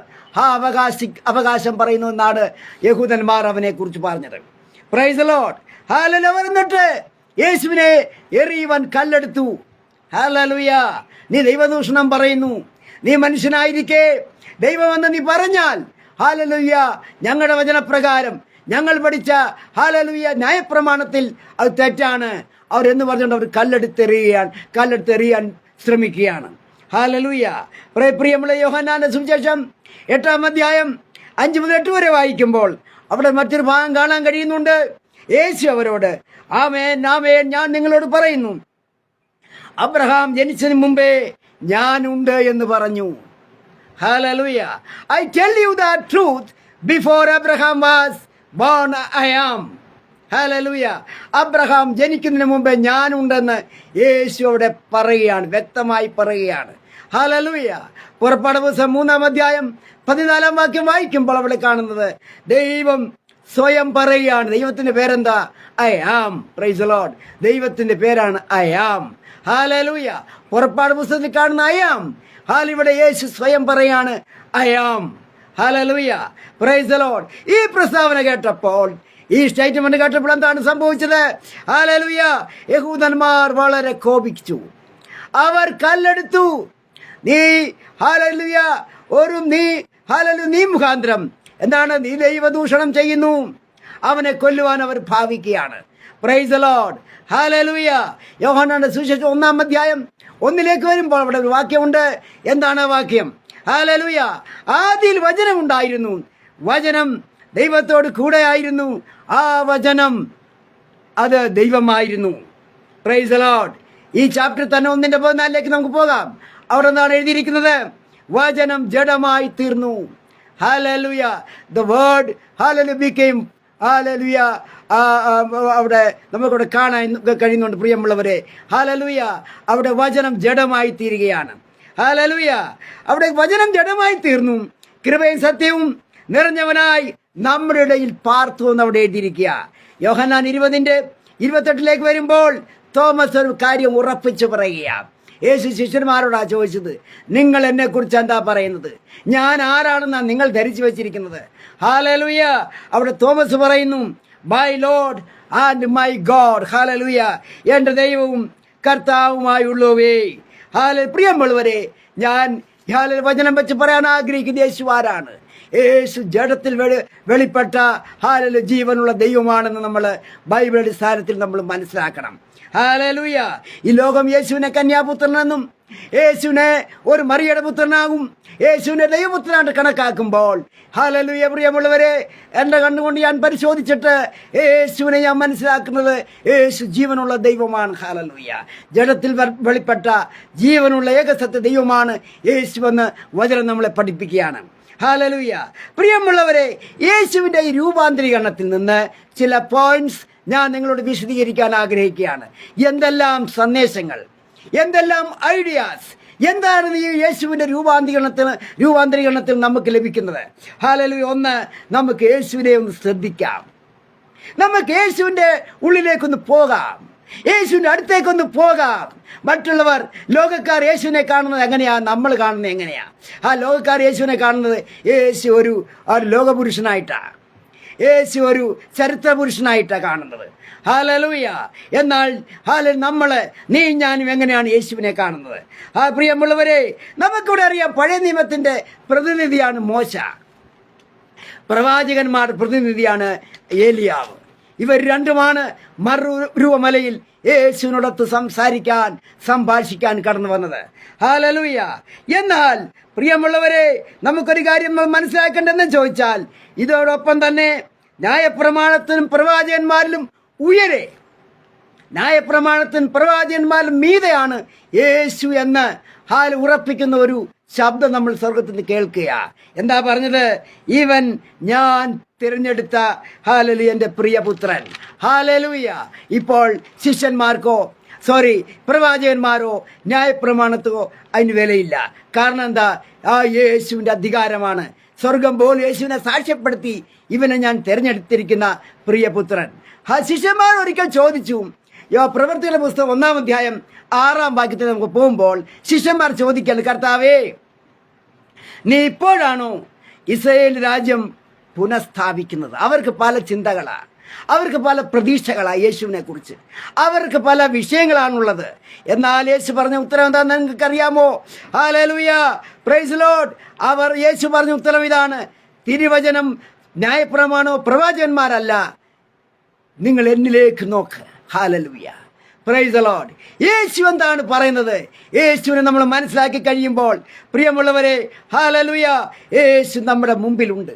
അവകാശം പറയുന്നു എന്നാണ് യഹൂദന്മാർ അവനെ കുറിച്ച് പറഞ്ഞത്. Price the lord. ഹല്ലേലൂയ. എന്നിട്ട് യേശുവിനെ എറിയുവാൻ കല്ലെടുത്തു. ഹല്ലേലൂയ. നീ ദൈവദൂഷണം പറയുന്നു, നീ മനുഷ്യനായിരിക്കെ ദൈവമെന്ന് നീ പറഞ്ഞാൽ, ഹല്ലേലൂയ, ഞങ്ങളുടെ വചനപ്രകാരം ഞങ്ങൾ പഠിച്ച ഹല്ലേലൂയ ന്യായപ്രമാണത്തിൽ അത് തെറ്റാണ് അവരെന്ന് പറഞ്ഞുകൊണ്ട് അവർ കല്ലെടുത്തെറിയാൻ ശ്രമിക്കുകയാണ്. ഹല്ലേലൂയ. പ്രിയമുള്ള യോഹന്നാന്റെ സുവിശേഷം 8-ാം അധ്യായം 5 മുതൽ 8 വരെ വായിക്കുമ്പോൾ അവിടെ മറ്റൊരു ഭാഗം കാണാൻ കഴിയുന്നുണ്ട്. യേശു അവരോട്, ആമേൻ ആമേൻ, ഞാൻ നിങ്ങളോട് പറയുന്നു, അബ്രഹാം ജനിച്ചതിന് മുമ്പേ ഞാനുണ്ട് എന്ന് പറഞ്ഞു. Hallelujah. I tell you the truth, before Abraham was born I am. Hallelujah. Abraham ജനിക്കുന്നതിന് മുമ്പേ ഞാനുണ്ടെന്ന് യേശു അവിടെ പറയുകയാണ്, വ്യക്തമായി പറയുകയാണ്. ഹല്ലേലൂയ. പുറപ്പാട് പുസ്തകം 3-ാം അധ്യായം 14-ാം വാക്യം വായിക്കുമ്പോൾ അവിടെ കാണുന്നത് ദൈവം സ്വയം പറയുകയാണ്. ദൈവത്തിന്റെ പേരെന്താ? I am. Praise the lord. ദൈവത്തിന്റെ പേരാണ് ഐ ആം. ഹല്ലേലൂയ. പുറപ്പാട് പുസ്തകത്തിൽ കാണുന്ന ഐ ആം. ഇവിടെ യേശു സ്വയം പറയാണ് ഐ ആം. ഹല്ലേലൂയ. Praise the lord. ഈ പ്രസ്താവന കേട്ടപ്പോൾ ഈ സ്റ്റേറ്റ്മെന്റ് കേട്ടപ്പോൾ എന്താണ് സംഭവിച്ചത്? ഹല്ലേലൂയ! യഹൂദന്മാർ വളരെ കോപിച്ചു. അവർ കല്ലെടുത്തു. നീ ഹല്ലേലൂയ നീ മുഖാന്തരം എന്താണ്? നീ ദൈവദൂഷണം ചെയ്യുന്നു. അവനെ കൊല്ലുവാൻ അവർ ഭാവിക്കുകയാണ്. Praise the lord. ഹല്ലേലൂയ! യോഹന്നാന്റെ സുവിശേഷം 1-ാം അധ്യായം 1 വരുമ്പോൾ അവിടെ ഒരു വാക്യമുണ്ട്. എന്താണ് വാക്യം? ഹല്ലേലൂയ! ആദിയിൽ വചനം ഉണ്ടായിരുന്നു, വചനം ദൈവത്തോട് കൂടെയായിരുന്നു, ആ വചനം അത് ദൈവമായിരുന്നു. Price the lord. ഈ ചാപ്റ്റർ തന്നെ 1:14 നമുക്ക് പോകാം. അവിടെ എന്താണ് എഴുതിയിരിക്കുന്നത്? വചനം ജഡമായി തീർന്നു. Hallelujah! The word hallelujah became hallelujah. അവിടെ നമുക്കവിടെ കാണാൻ കഴിയുന്നുണ്ട് പ്രിയമുള്ളവരെ. ഹല്ലേലൂയ! അവിടെ വചനം ജഡമായി തീരുകയാണ്. ഹല്ലേലൂയ! അവിടെ വചനം ജഡമായി തീർന്നു, കൃപയും സത്യവും നിറഞ്ഞവനായി നമ്മുടെ ഇടയിൽ പാർത്തു എന്ന് അവിടെ എഴുതിയിരിക്കുക. യോഹന്നാൻ 20:28 വരുമ്പോൾ തോമസ് ഒരു കാര്യം ഉറപ്പിച്ചു പറയുകയാണ്. യേശു ശിഷ്യന്മാരോടാ ചോദിച്ചത്, നിങ്ങൾ എന്നെ കുറിച്ച് എന്താ പറയുന്നത്? ഞാൻ ആരാണെന്നാണ് നിങ്ങൾ ധരിച്ചു വെച്ചിരിക്കുന്നത്? ഹല്ലേലൂയ! അവിടെ തോമസ് പറയുന്നു, my Lord and my God. Hallelujah! എൻ്റെ ദൈവവും കർത്താവുമായുള്ളവേ. പ്രിയമുള്ളവരെ, ഞാൻ വചനം വെച്ച് പറയാൻ ആഗ്രഹിക്കുന്ന യേശു ആരാണ്? യേശു ജഡത്തിൽ വെളിപ്പെട്ട ജീവനുള്ള ദൈവമാണെന്ന് നമ്മൾ ബൈബിൾ അടിസ്ഥാനത്തിൽ നമ്മൾ മനസ്സിലാക്കണം. ഹല്ലേലൂയ! ഈ ലോകം യേശുവിനെ കന്യാപുത്രനെന്നും യേശുവിനെ ഒരു മറിയയുടെ പുത്രനാകും, യേശുവിനെ ദൈവപുത്രനായിട്ട് കണക്കാക്കുമ്പോൾ, ഹല്ലേലൂയ പ്രിയമുള്ളവരെ, എൻ്റെ കണ്ണുകൊണ്ട് ഞാൻ പരിശോധിച്ചിട്ട് യേശുവിനെ ഞാൻ മനസ്സിലാക്കുന്നത് യേശു ജീവനുള്ള ദൈവമാണ്. ഹല്ലേലൂയ! ജഡത്തിൽ വെളിപ്പെട്ട ജീവനുള്ള ഏകസത്യ ദൈവമാണ് യേശുവെന്ന് വചനം നമ്മളെ പഠിപ്പിക്കുകയാണ്. ഹല്ലേലൂയ! പ്രിയമുള്ളവരെ, യേശുവിൻ്റെ ഈ രൂപാന്തരീകരണത്തിൽ നിന്ന് ചില പോയിന്റ്സ് ഞാൻ നിങ്ങളോട് വിശദീകരിക്കാൻ ആഗ്രഹിക്കുകയാണ്. എന്തെല്ലാം സന്ദേശങ്ങൾ, എന്തെല്ലാം ഐഡിയാസ്, എന്താണ് ഈ യേശുവിൻ്റെ രൂപാന്തരീകരണത്തിൽ നമുക്ക് ലഭിക്കുന്നത്? ഹല്ലേലൂയ! ഒന്ന്, നമുക്ക് യേശുവിനെ ഒന്ന് ശ്രദ്ധിക്കാം. നമുക്ക് യേശുവിൻ്റെ ഉള്ളിലേക്കൊന്ന് പോകാം, യേശുവിൻ്റെ അടുത്തേക്കൊന്ന് പോകാം. മറ്റുള്ളവർ, ലോകക്കാർ യേശുവിനെ കാണുന്നത് എങ്ങനെയാ? നമ്മൾ കാണുന്നത് എങ്ങനെയാ? ലോകക്കാർ യേശുവിനെ കാണുന്നത് യേശു ഒരു ലോകപുരുഷനായിട്ടാണ്, യേശു ഒരു ചരിത്ര പുരുഷനായിട്ടാണ് കാണുന്നത്. ഹല്ലേലൂയ! എന്നാൽ നീ ഞാനും എങ്ങനെയാണ് യേശുവിനെ കാണുന്നത്? പ്രിയമുള്ളവരെ, നമുക്കിവിടെ അറിയാം, പഴയ നിയമത്തിൻ്റെ പ്രതിനിധിയാണ് മോശ, പ്രവാചകന്മാരുടെ പ്രതിനിധിയാണ് ഏലിയാവ്. ഇവർ രണ്ടുമാണ് മറുരൂപമലയിൽ യേശുവിനോടൊത്ത് സംഭാഷിക്കാൻ കടന്നു വന്നത്. ഹല്ലേലൂയ! എന്നാൽ പ്രിയമുള്ളവരെ, നമുക്കൊരു കാര്യം മനസ്സിലാക്കേണ്ടതെന്ന് ചോദിച്ചാൽ, ഇതോടൊപ്പം തന്നെ ന്യായപ്രമാണത്തിനും പ്രവാചകന്മാരിലും ഉയരെ, ന്യായപ്രമാണത്തിനും പ്രവാചകന്മാരിലും മീതെയാണ് യേശു എന്ന് ഉറപ്പിക്കുന്ന ഒരു ശബ്ദം നമ്മൾ സ്വർഗത്തിൽ നിന്ന് കേൾക്കുക. എന്താ പറഞ്ഞത്? ഇവൻ ഞാൻ തിരഞ്ഞെടുത്ത എൻ്റെ പ്രിയപുത്രൻ. ഹല്ലേലൂയ! ഇപ്പോൾ ശിഷ്യന്മാർക്കോ പ്രവാചകന്മാരോ ന്യായപ്രമാണത്തോ അതിന് വിലയില്ല. കാരണം എന്താ? യേശുവിൻ്റെ അധികാരമാണ്. സ്വർഗം പോലും യേശുവിനെ സാക്ഷ്യപ്പെടുത്തി, ഇവനെ ഞാൻ തിരഞ്ഞെടുത്തിരിക്കുന്ന പ്രിയപുത്രൻ. ശിഷ്യന്മാർ ഒരിക്കൽ ചോദിച്ചു, പ്രവൃത്തിയുടെ പുസ്തകം 1-ാം അധ്യായം 6-ാം വാക്യത്തിൽ നമുക്ക് പോകുമ്പോൾ ശിഷ്യന്മാർ ചോദിക്കാൻ, കർത്താവേ, നീ ഇപ്പോഴാണോ ഇസ്രായേൽ രാജ്യം പുനഃസ്ഥാപിക്കുന്നത്? അവർക്ക് പല ചിന്തകളാണ്, അവർക്ക് പല പ്രതീക്ഷകളാണ് യേശുവിനെ കുറിച്ച്, അവർക്ക് പല വിഷയങ്ങളാണുള്ളത്. എന്നാൽ യേശു പറഞ്ഞ ഉത്തരം എന്താണെന്ന് നിങ്ങൾക്കറിയാമോ? ഹല്ലേലൂയ! Praise Lord! യേശു പറഞ്ഞ ഉത്തരം ഇതാണ്, തിരുവചനം ന്യായപ്രമാണോ പ്രവാചകന്മാരല്ല, നിങ്ങൾ എന്നിലേക്ക് നോക്ക്. ഹല്ലേലൂയ! Praise the lord! യേശു എന്താണ് പറയുന്നത്? യേശുവിനെ നമ്മൾ മനസ്സിലാക്കി കഴിയുമ്പോൾ പ്രിയമുള്ളവരെ, ഹല്ലേലൂയ, യേശു നമ്മുടെ മുമ്പിലുണ്ട്.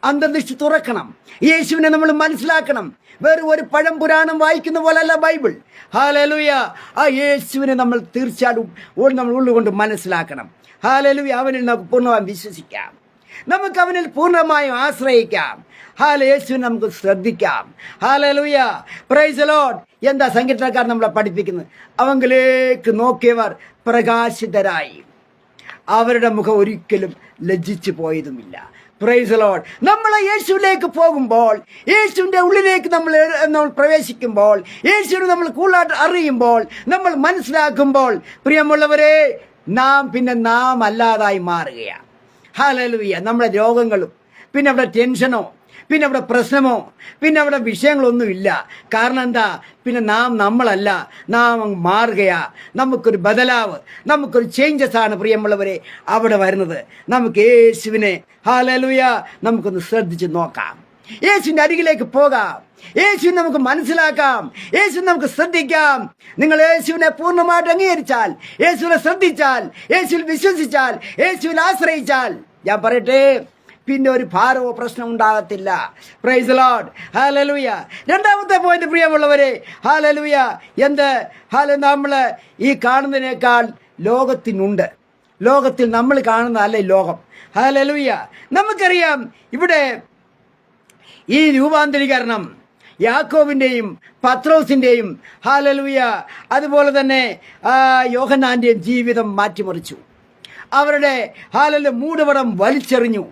അന്തർദൃഷ്ടി തുറക്കണം, യേശുവിനെ നമ്മൾ മനസ്സിലാക്കണം. വേറെ ഒരു പഴം പുരാണം വായിക്കുന്ന പോലല്ല ബൈബിൾ. ഹല്ലേലൂയ! ആ യേശുവിനെ നമ്മൾ തീർച്ചയായിട്ടും നമ്മൾ ഉള്ളുകൊണ്ട് മനസ്സിലാക്കണം. ഹല്ലേലൂയ! അവനിൽ നമുക്ക് പൂർണ്ണമായും വിശ്വസിക്കാം, നമുക്ക് അവനിൽ പൂർണ്ണമായും ആശ്രയിക്കാം. യേശുവിനെ നമുക്ക് ശ്രദ്ധിക്കാം. ഹല്ലേലൂയ! Praise the Lord! എന്താ സങ്കീർത്തനക്കാർ നമ്മളെ പഠിപ്പിക്കുന്നത്? അവങ്കിലേക്ക് നോക്കിയവർ പ്രകാശിതരായി, അവരുടെ മുഖം ഒരിക്കലും ലജ്ജിച്ചു പോയതുമില്ല. Price the Lord! നമ്മൾ യേശുവിലേക്ക് പോകുമ്പോൾ, യേശുവിൻ്റെ ഉള്ളിലേക്ക് നമ്മൾ പ്രവേശിക്കുമ്പോൾ, യേശുവിനെ നമ്മൾ കൂടുതലായിട്ട് അറിയുമ്പോൾ, നമ്മൾ മനസ്സിലാക്കുമ്പോൾ, പ്രിയമുള്ളവരെ, നാം അല്ലാതായി മാറുകയാണ്. ഹല്ലേലൂയ! നമ്മുടെ രോഗങ്ങളും, പിന്നെ നമ്മുടെ ടെൻഷനോ, പിന്നെ അവിടെ പ്രശ്നമോ, പിന്നെ അവിടെ വിഷയങ്ങളൊന്നുമില്ല. കാരണം എന്താ? പിന്നെ നമ്മളല്ല, നാം മാറുകയാ. നമുക്കൊരു ബദലാവ്, നമുക്കൊരു ചേഞ്ചസ് ആണ് പ്രിയമുള്ളവരെ അവിടെ വരുന്നത്. നമുക്ക് യേശുവിനെ ഹല്ലേലൂയ നമുക്കൊന്ന് ശ്രദ്ധിച്ച് നോക്കാം. യേശുവിൻ്റെ അരികിലേക്ക് പോകാം. യേശുവിനെ നമുക്ക് മനസ്സിലാക്കാം. യേശുവിനെ നമുക്ക് ശ്രദ്ധിക്കാം. നിങ്ങൾ യേശുവിനെ പൂർണ്ണമായിട്ട് അംഗീകരിച്ചാൽ, യേശുവിനെ ശ്രദ്ധിച്ചാൽ, യേശുവിൽ വിശ്വസിച്ചാൽ, യേശുവിൽ ആശ്രയിച്ചാൽ, ഞാൻ പറയട്ടെ, പിന്നെ ഒരു ഭാരമോ പ്രശ്നം ഉണ്ടാകത്തില്ല. Price the lord. ഹല്ലേലൂയ. രണ്ടാമത്തെ പോയിന്റ് പ്രിയമുള്ളവരെ, ഹല്ലേലൂയ, നമ്മൾ ഈ കാണുന്നതിനേക്കാൾ ലോകത്തിനുണ്ട്. ലോകത്തിൽ നമ്മൾ കാണുന്നതല്ല ലോകം. ഹല്ലേലൂയ. നമുക്കറിയാം ഇവിടെ ഈ രൂപാന്തരീകരണം യാക്കോബിൻ്റെയും പത്രോസിൻ്റെയും ഹല്ലേലൂയ അതുപോലെ തന്നെ യോഹന്നാൻ്റെയും ജീവിതം മാറ്റിമറിച്ചു. അവരുടെ മൂടുപടം വലിച്ചെറിഞ്ഞു.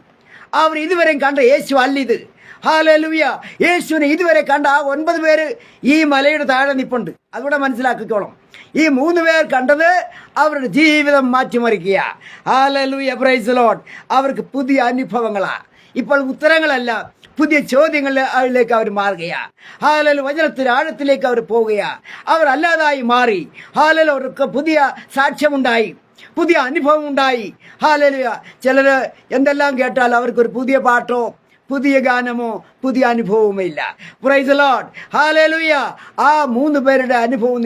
അവർ ഇതുവരെ കണ്ട യേശു അല്ലിത്. ഹല്ലേലൂയ. യേശുവിനെ ഇതുവരെ കണ്ട ആ 9 പേര് ഈ മലയുടെ താഴെ നിപ്പുണ്ട്. അതുകൂടെ മനസ്സിലാക്കിക്കോളും. ഈ 3 പേർ കണ്ടത് അവരുടെ ജീവിതം മാറ്റിമറിക്കുക. ഹല്ലേലൂയ. Praise the Lord. അവർക്ക് പുതിയ അനുഭവങ്ങളാണ്. ഇപ്പോൾ ഉത്തരങ്ങളല്ല, പുതിയ ചോദ്യങ്ങളിലേക്ക് അവർ മാറുകയാ. ഹല്ലേലൂയ. വചനത്തിന്റെ ആഴത്തിലേക്ക് അവർ പോവുകയാ. അവർ അല്ലാതായി മാറി. ഹല്ലേലൂയ. അവർക്ക് പുതിയ സാക്ഷ്യമുണ്ടായി, പുതിയ അനുഭവം ഉണ്ടായി. ഹല്ലേലൂയ. ചിലർ എന്തെല്ലാം കേട്ടാൽ അവർക്കൊരു പുതിയ പാട്ടോ പുതിയ ഗാനമോ പുതിയ അനുഭവവുമില്ല. Praise the lord. ഹല്ലേലൂയ. ആ 3 പേരുടെ അനുഭവം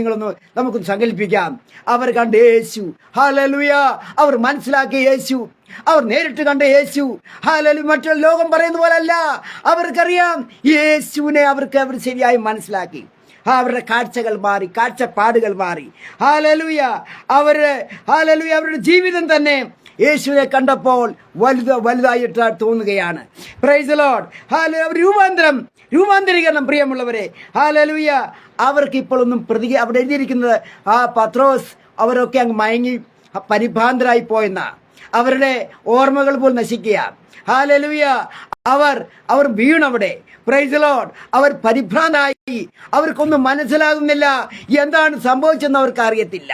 നമുക്കൊന്ന് സങ്കല്പിക്കാം. അവർ കണ്ട യേശു, ഹല്ലേലൂയ, അവർ മനസ്സിലാക്കിയ യേശു, അവർ നേരിട്ട് കണ്ട യേശു. ഹല്ലേലൂയ. മറ്റുള്ള ലോകം പറയുന്ന പോലല്ല. അവർക്കറിയാം യേശുവിനെ. അവർ ശരിയായി മനസ്സിലാക്കി. അവരുടെ കാഴ്ചകൾ മാറി, കാഴ്ചപ്പാടുകൾ മാറി. ഹല്ലേലൂയ. അവരുടെ ജീവിതം തന്നെ യേശുവിനെ കണ്ടപ്പോൾ വലുതായിട്ട് തോന്നുകയാണ്. Price the lord. ഹല്ലേലൂയ. രൂപാന്തരീകരണം പ്രിയമുള്ളവരെ. ഹല്ലേലൂയ. അവർക്ക് ഇപ്പോൾ ഒന്നും അവിടെ എഴുതിയിരിക്കുന്നത് പത്രോസ് അവരൊക്കെ അങ്ങ് മയങ്ങി പരിഭ്രാന്തരായി പോയെന്ന അവരുടെ ഓർമ്മകൾ പോലും നശിക്കുക. ഹല്ലേലൂയ. അവർ വീണവിടെ. Praise the lord. അവർ പരിഭ്രാന്തരായി. അവർക്കൊന്നും മനസ്സിലാകുന്നില്ല. എന്താണ് സംഭവിച്ചെന്ന് അവർക്ക് അറിയത്തില്ല.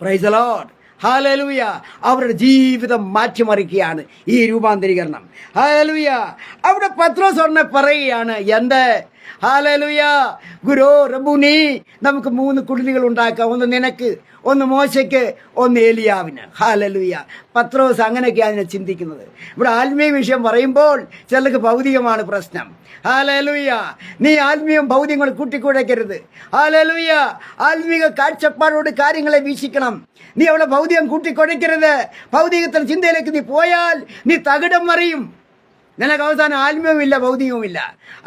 Praise the lord. ഹല്ലേലൂയ. അവരുടെ ജീവിതം മാറ്റിമറിക്കുകയാണ് ഈ രൂപാന്തരീകരണം. ഹല്ലേലൂയ. അവിടെ പത്രോസ് ഉടനെ പറയുകയാണ്, എന്ത്? ഹല്ലേലൂയ. ഗുരു റബ്ബൂനി, നമുക്ക് 3 കുടിലുകൾ ഉണ്ടാക്കാം. ഒന്ന് നിനക്ക്, ഒന്ന് മോശയ്ക്ക്, ഒന്ന് ഏലിയാവിന്. ഹല്ലേലൂയ. പത്രോസ് അങ്ങനെയൊക്കെയാണ് അതിനെ ചിന്തിക്കുന്നത്. ഇവിടെ ആത്മീയ വിഷയം പറയുമ്പോൾ ചിലർക്ക് ഭൗതികമാണ് പ്രശ്നം. ഹല്ലേലൂയ. നീ ആത്മീയം ഭൗതികങ്ങൾ കൂട്ടിക്കുഴയ്ക്കരുത്. ഹല്ലേലൂയ. ആത്മീക കാഴ്ചപ്പാടോട് കാര്യങ്ങളെ വീക്ഷിക്കണം. നീ അവിടെ ഭൗതികം കൂട്ടിക്കുഴയ്ക്കരുത്. ഭൗതികത്തിന്റെ ചിന്തയിലേക്ക് നീ പോയാൽ നീ തകിടം മറിയും. നിനക്ക് അവസാനം ആത്മീയവുമില്ല, ഭൗതികവുമില്ല.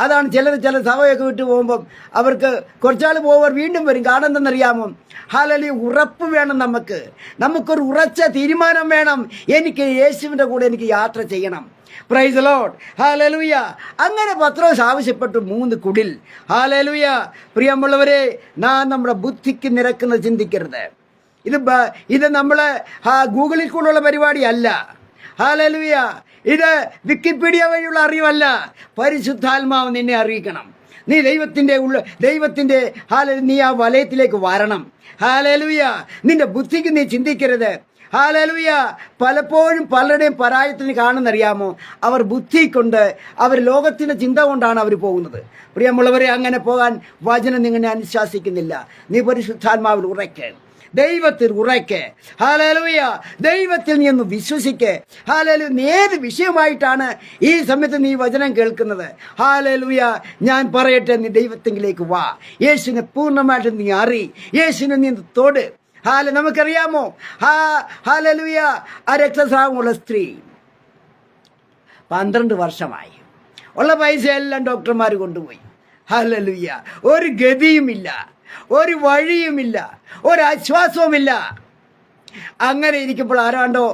അതാണ് ചില സഭയൊക്കെ വിട്ടു പോകുമ്പം അവർക്ക് കുറച്ചാൾ പോവർ വീണ്ടും വരും. കാരണം എന്തെന്നറിയാമോ? ഹല്ലേലൂയ. ഉറപ്പ് വേണം. നമുക്കൊരു ഉറച്ച തീരുമാനം വേണം. എനിക്ക് യേശുവിൻ്റെ കൂടെ എനിക്ക് യാത്ര ചെയ്യണം. Price the lord. ഹല്ലേലൂയ. അങ്ങനെ പത്രോസ് ആവശ്യപ്പെട്ടു 3 കുടിൽ. ഹല്ലേലൂയ. പ്രിയമുള്ളവരെ, നമ്മുടെ ബുദ്ധിക്ക് നിരക്കുന്നത് ചിന്തിക്കരുത്. ഇത് നമ്മളെ ഗൂഗിളിൽ കൂടെയുള്ള പരിപാടിയല്ല. ഹല്ലേലൂയ. ഇത് വിക്കിപീഡിയ വഴിയുള്ള അറിവല്ല. പരിശുദ്ധാത്മാവ് നിന്നെ അറിയിക്കണം. നീ ദൈവത്തിന്റെ നീ ആ വലയത്തിലേക്ക് വരണം. ഹല്ലേലൂയ. നിന്റെ ബുദ്ധിക്ക് നീ ചിന്തിക്കരുത്. ഹല്ലേലൂയ. പലപ്പോഴും പലരുടെയും പരാജയത്തിന് കാണുന്നറിയാമോ? അവർ ബുദ്ധി കൊണ്ട്, അവർ ലോകത്തിന്റെ ചിന്ത കൊണ്ടാണ് അവർ പോകുന്നത്. പ്രിയമുള്ളവരെ, അങ്ങനെ പോകാൻ വചനം നിങ്ങളെ അനുശാസിക്കുന്നില്ല. നീ പരിശുദ്ധാത്മാവിൽ ഉറയ്ക്ക്, ദൈവത്തിൽ ഉറയ്ക്ക്. ഹല്ലേലൂയ. ദൈവത്തിൽ നീ ഒന്ന് വിശ്വസിക്ക്. ഹല്ലേലൂയ. ഏത് വിഷയമായിട്ടാണ് ഈ സമയത്ത് നീ വചനം കേൾക്കുന്നത്? ഹല്ലേലൂയ. ഞാൻ പറയട്ടെ, നീ ദൈവത്തിലേക്ക് വാ. യേശുവിനെ പൂർണ്ണമായിട്ട് നീ അറി. യേശുവിനെ നീ തൊട്. നമുക്കറിയാമോ? ഹല്ലേലൂയ. ആ രക്തസ്രാവമുള്ള സ്ത്രീ 12 വർഷമായി. ഉള്ള പൈസയെല്ലാം ഡോക്ടർമാർ കൊണ്ടുപോയി. ഹല്ലേലൂയ. ഒരു ഗതിയുമില്ല, ഒരു വഴിയുമില്ല, ഒരാശ്വാസവുമില്ല. അങ്ങനെ ഇരിക്കുമ്പോൾ ആരാണ്ടോ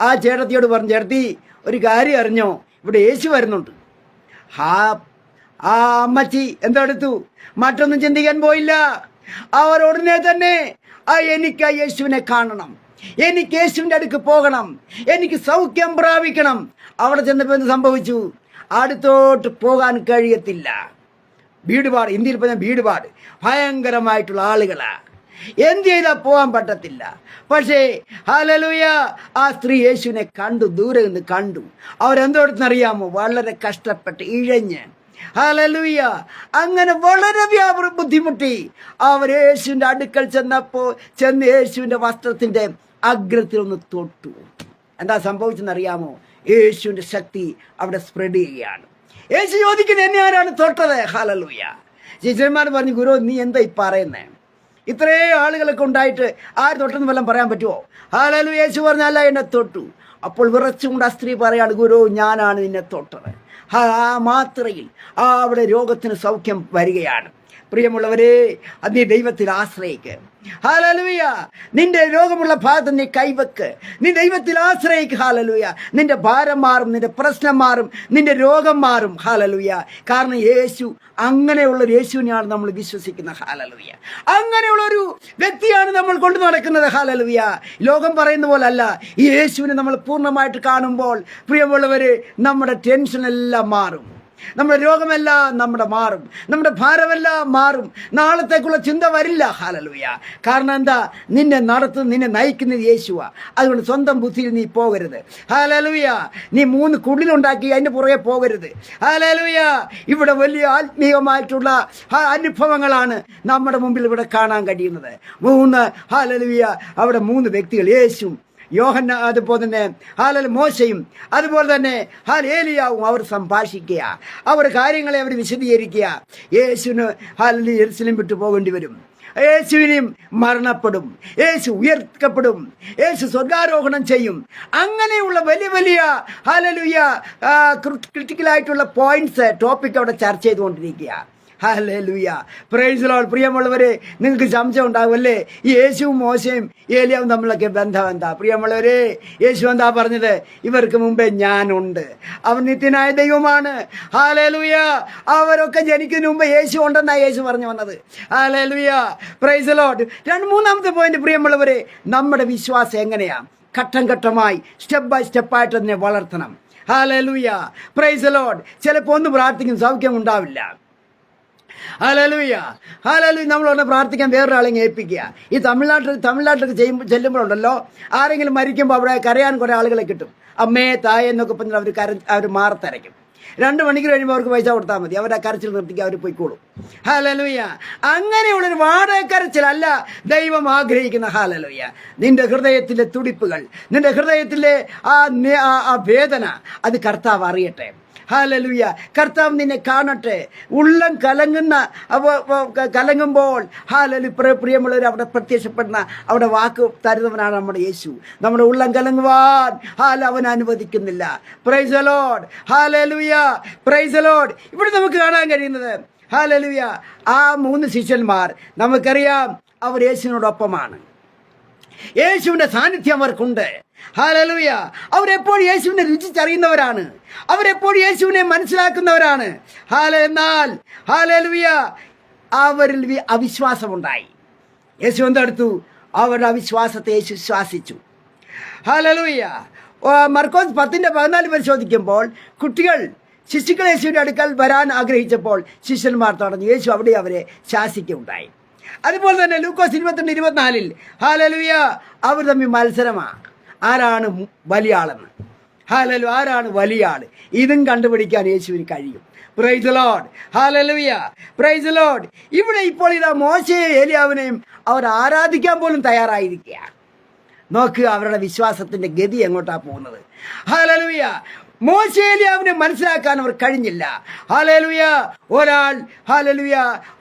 ആ ചേട്ടത്തിയോട് പറഞ്ഞു, ചേട്ടത്തി ഒരു കാര്യം അറിഞ്ഞോ, ഇവിടെ യേശു വരുന്നുണ്ട്. ആ അമ്മച്ചി എന്തെടുത്തു? മറ്റൊന്നും ചിന്തിക്കാൻ പോയില്ല. അവർ ഉടനെ തന്നെ എനിക്ക് ആ യേശുവിനെ കാണണം, എനിക്ക് യേശുവിൻ്റെ അടുക്ക് പോകണം, എനിക്ക് സൗഖ്യം പ്രാപിക്കണം. അവിടെ ചെന്നപ്പോൾ എന്ത് സംഭവിച്ചു? അടുത്തോട്ട് പോകാൻ കഴിയത്തില്ല. വീടുപാട്, ഇന്ത്യയിൽ പറഞ്ഞ വീടുപാട്, ഭയങ്കരമായിട്ടുള്ള ആളുകളാ. എന്ത് ചെയ്താൽ പോകാൻ പറ്റത്തില്ല. പക്ഷേ ഹല്ലേലൂയ, ആ സ്ത്രീ യേശുവിനെ കണ്ടു, ദൂരെ നിന്ന് കണ്ടു. അവരെന്തോടുന്നറിയാമോ? വളരെ കഷ്ടപ്പെട്ട് ഇഴഞ്ഞ്, ഹല്ലേലൂയ, അങ്ങനെ വളരെ ബുദ്ധിമുട്ടി അവർ യേശുവിൻ്റെ അടുക്കൽ ചെന്ന് യേശുവിൻ്റെ വസ്ത്രത്തിൻ്റെ അഗ്രത്തിൽ ഒന്ന് തൊട്ടു. എന്താ സംഭവിച്ചെന്നറിയാമോ? യേശുവിൻ്റെ ശക്തി അവിടെ സ്പ്രെഡ് ചെയ്യുകയാണ്. യേശു ചോദിക്കുന്നത്, എന്നെ ആരാണ് തൊട്ടത്? ഹല്ലേലൂയ. ശിഷ്യന്മാർ പറഞ്ഞു, ഗുരു നീ എന്താ ഈ പറയുന്നേ? ഇത്രയും ആളുകളൊക്കെ ഉണ്ടായിട്ട് ആര് തൊട്ടെന്ന് വല്ലതും പറയാൻ പറ്റുമോ? ഹല്ലേലൂയ. യേശു പറഞ്ഞല്ല, എന്നെ തൊട്ടു. അപ്പോൾ വിറച്ചുകൊണ്ട് ആ സ്ത്രീ പറയാണ്, ഗുരു ഞാനാണ് നിന്നെ തൊട്ടത്. ആ മാത്രയിൽ അവിടെ രോഗത്തിന് സൗഖ്യം വരികയാണ്. പ്രിയമുള്ളവരെ, നീ ദൈവത്തിൽ ആശ്രയിക്ക്. ഹല്ലേലൂയ. നിന്റെ രോഗമുള്ള ഭാഗത്ത് നീ കൈവെക്ക്, നീ ദൈവത്തിൽ ആശ്രയിക്ക്. ഹല്ലേലൂയ. നിന്റെ ഭാരം മാറും, നിന്റെ പ്രശ്നം മാറും, നിന്റെ രോഗം മാറും. ഹല്ലേലൂയ. കാരണം യേശു, അങ്ങനെയുള്ളൊരു യേശുവിനെയാണ് നമ്മൾ വിശ്വസിക്കുന്നത്. ഹല്ലേലൂയ. അങ്ങനെയുള്ളൊരു വ്യക്തിയാണ് നമ്മൾ കൊണ്ടു നടക്കുന്നത്. ഹല്ലേലൂയ. ലോകം പറയുന്ന പോലല്ല. ഈ യേശുവിനെ നമ്മൾ പൂർണ്ണമായിട്ട് കാണുമ്പോൾ പ്രിയമുള്ളവര്, നമ്മുടെ ടെൻഷനെല്ലാം മാറും, നമ്മുടെ രോഗമെല്ലാം മാറും, നമ്മുടെ ഭാരമെല്ലാം മാറും. നാളത്തേക്കുള്ള ചിന്ത വരില്ല. ഹല്ലേലൂയ. കാരണം എന്താ? നിന്നെ നയിക്കുന്നത് യേശുവാ. അതുകൊണ്ട് സ്വന്തം ബുദ്ധിയിൽ നീ പോകരുത്. ഹല്ലേലൂയ. നീ 3 കുടിലുണ്ടാക്കി അതിൻ്റെ പുറകെ പോകരുത്. ഹല്ലേലൂയ. ഇവിടെ വലിയ ആത്മീയമായിട്ടുള്ള അനുഭവങ്ങളാണ് നമ്മുടെ മുമ്പിൽ ഇവിടെ കാണാൻ കഴിയുന്നത്. 3 ഹല്ലേലൂയ, അവിടെ 3 വ്യക്തികൾ, യേശു, യോഹന്ന, അതുപോലെ തന്നെ മോശയും, അതുപോലെ തന്നെ ഏലിയാവും അവർ സംഭാഷിക്കുക. അവർ കാര്യങ്ങളെ അവർ വിശദീകരിക്കുക. യേശുവിന് യെരുശലേം വിട്ടു പോകേണ്ടി വരും. യേശുവിനെയും മരണപ്പെടും, യേശു ഉയർത്തപ്പെടും, യേശു സ്വർഗാരോഹണം ചെയ്യും. അങ്ങനെയുള്ള വലിയ വലിയ ഹല്ലേലൂയ ക്രിട്ടിക്കലായിട്ടുള്ള പോയിന്റ്സ്, ടോപ്പിക് അവിടെ ചർച്ച ചെയ്തുകൊണ്ടിരിക്കുക. ഹല്ലേലൂയ. Praise the Lord. പ്രിയമുള്ളവരെ, നിങ്ങൾക്ക് സംശയം ഉണ്ടാകുമല്ലേ, ഈ യേശുവും മോശയും ഏലിയാവും തമ്മിലൊക്കെ ബന്ധം എന്താ? പ്രിയമുള്ളവരെ, യേശു എന്താ പറഞ്ഞത്? ഇവർക്ക് മുമ്പേ ഞാനുണ്ട്. അവൻ നിത്യനായ ദൈവമാണ്. ഹല്ലേലൂയ. അവരൊക്കെ ജനിക്കുന്നതിന് മുമ്പ് യേശു ഉണ്ടെന്നാണ് യേശു പറഞ്ഞു വന്നത്. Hallelujah. Praise the Lord. 2-3 point പ്രിയമുള്ളവരെ, നമ്മുടെ വിശ്വാസം എങ്ങനെയാ? ഘട്ടം ഘട്ടമായി, സ്റ്റെപ്പ് ബൈ സ്റ്റെപ്പായിട്ട് അതിനെ വളർത്തണം. ഹല്ലേലൂയ. Praise the Lord. ചിലപ്പോൾ ഒന്ന് പ്രാർത്ഥിക്കും, സൗഖ്യം ഉണ്ടാവില്ല. ഹല്ലേലൂയ. ഹല്ലേലൂയ. നമ്മളൊന്ന് പ്രാർത്ഥിക്കാൻ വേറൊരാളെ ഏൽപ്പിക്കുക. ഈ തമിഴ്നാട്ടിലൊക്കെ ചെല്ലുമ്പോഴുണ്ടല്ലോ, ആരെങ്കിലും മരിക്കുമ്പോൾ അവിടെ കരയാൻ കുറേ ആളുകളെ കിട്ടും. അമ്മേ തായേ എന്നൊക്കെ പറഞ്ഞാൽ അവർ മാറത്തരയ്ക്കും. 2 മണിക്കൂർ കഴിയുമ്പോൾ അവർക്ക് പൈസ കൊടുത്താൽ മതി, അവരുടെ കരച്ചിൽ നിർത്തിക്കുക, അവർ പോയിക്കോളും. ഹല്ലേലൂയ. അങ്ങനെയുള്ളൊരു വാടകരച്ചിലല്ല ദൈവം ആഗ്രഹിക്കുന്ന. ഹല്ലേലൂയ. നിന്റെ ഹൃദയത്തിലെ തുടിപ്പുകൾ, നിന്റെ ഹൃദയത്തിലെ ആ വേദന, അത് കർത്താവ് അറിയട്ടെ. ഹല്ലേലൂയ. കർത്താവ് നിന്നെ കാണട്ടെ. ഉള്ളം കലങ്ങുമ്പോൾ ഹല്ലേലൂയ, പ്രിയമുള്ളവർ, അവിടെ പ്രത്യക്ഷപ്പെടുന്ന, അവിടെ വാക്ക് തരുന്നവനാണ് നമ്മുടെ യേശു. നമ്മുടെ ഉള്ളം കലങ്ങുവാൻ അവൻ അനുവദിക്കുന്നില്ല. Price the lord. Hallelujah. Praise the Lord. ഇവിടെ നമുക്ക് കാണാൻ കഴിയുന്നത്, ഹല്ലേലൂയ, ആ 3 ശിഷ്യന്മാർ നമുക്കറിയാം, അവർ യേശുവിനോടൊപ്പമാണ്. യേശുവിന്റെ സാന്നിധ്യം അവർക്കുണ്ട്. ഹല്ലേലൂയ. അവരെപ്പോഴും യേശുവിനെ രുചിച്ചറിയുന്നവരാണ്, അവരെപ്പോഴും യേശുവിനെ മനസ്സിലാക്കുന്നവരാണ്. എന്നാൽ ഹല്ലേലൂയ, അവരിൽ അവിശ്വാസമുണ്ടായി. യേശു എന്തെടുത്തു? അവരുടെ അവിശ്വാസത്തെ യേശു ശ്വാസിച്ചു. ഹല്ലേലൂയ. മർക്കോസ് 10:14 പരിശോധിക്കുമ്പോൾ, ശിശുക്കൾ യേശുവിന്റെ അടുക്കൽ വരാൻ ആഗ്രഹിച്ചപ്പോൾ ശിഷ്യന്മാർ തടഞ്ഞു. യേശു അവിടെ അവരെ ശാസിക്കുകയുണ്ടായി. അതുപോലെ തന്നെ ലൂക്കോസ് 22:24 ഹല്ലേലൂയ, അവർ തമ്മിൽ മത്സരമാണ്, ആരാണ് വലിയ ആളെന്ന്. ഹല്ലേലൂയ. ആരാണ് വലിയ ആള്? ഇതും കണ്ടുപിടിക്കാൻ യേശുവിന് കഴിയും. Price the lord. Hallelujah. Praise the Lord. ഇവിടെ ഇപ്പോൾ ഇതാ മോശയെയും ഏലിയാവിനെയും അവർ ആരാധിക്കാൻ പോലും തയ്യാറായിരിക്കുക. നോക്കുക അവരുടെ വിശ്വാസത്തിന്റെ ഗതി എങ്ങോട്ടാ പോകുന്നത്. ഹല്ലേലൂയ. മോശെ ഏലിയാവിനെ മനസ്സിലാക്കാൻ അവർ കഴിഞ്ഞില്ല. ഹല്ലേലൂയ.